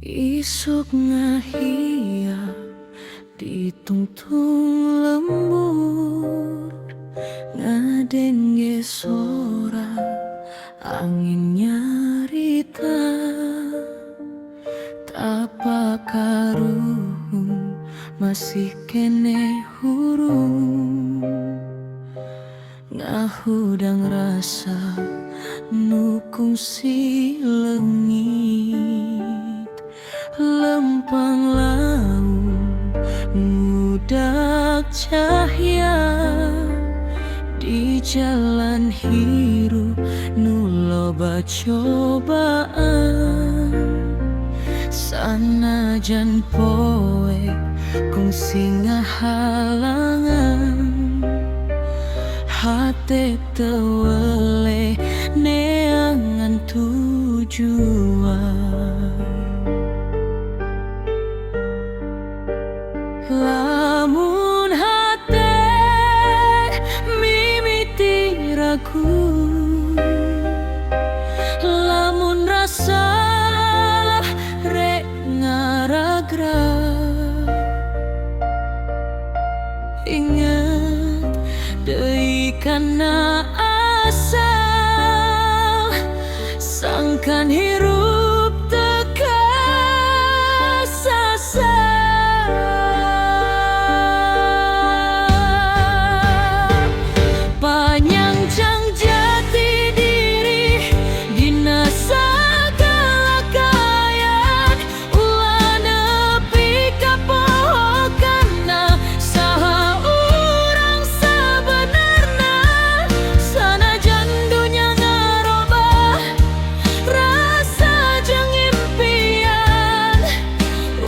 Isuk ngahia ditungtung lembur, ngadenge sora angin nyarita, tapa karuhun masih kene hurung, ngahudang rasa nukung si lengit, lempang laut ngudak cahya di jalan hirup nu loba cobaan, sanajan poe kung singa halangan, hate tewele neangan tujuan. Lamun hate mimiti ragu, lamun rasa rek ngaragrag, ingat deui kana asal sangkan hirup teka sasa. Panyanjang jati diri dina sagala kayan, ulah nepi ka pohokana saha urang sabenerna, sanajan dunya ngarobah rasa jeung impian,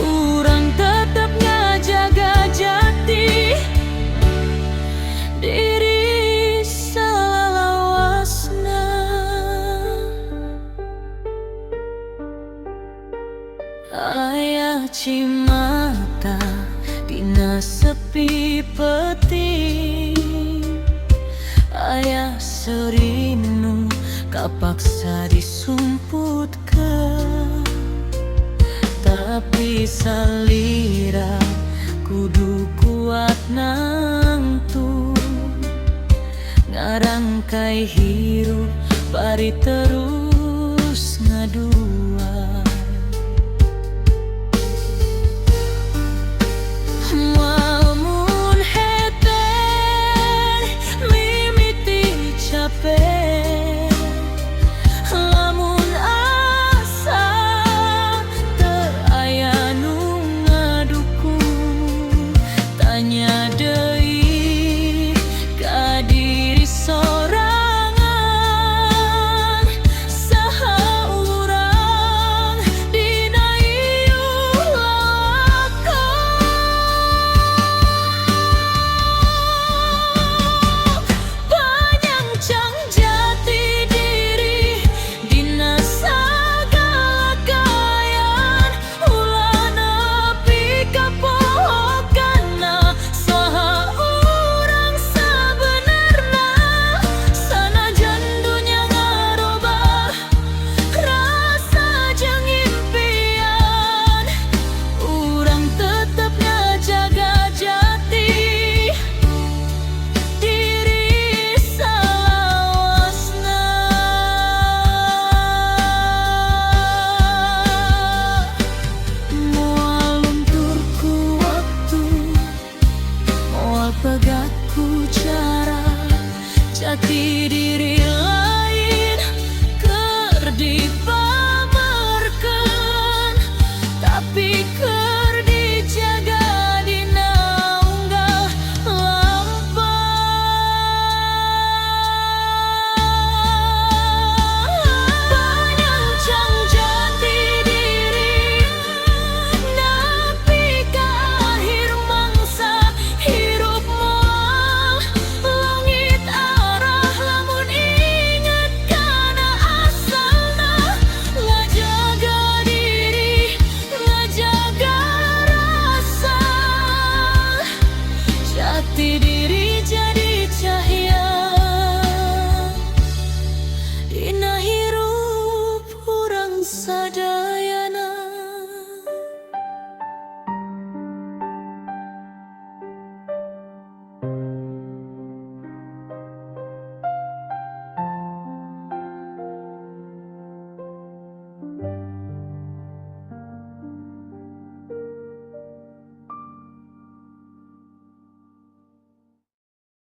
urang tetep ngajaga jati diri salawasna. Aya cimata dina sepi peting, aya serinu kapaksa disumputkeun, tapi salira kudu kuat nangtung, ngarangkai hirup bari terus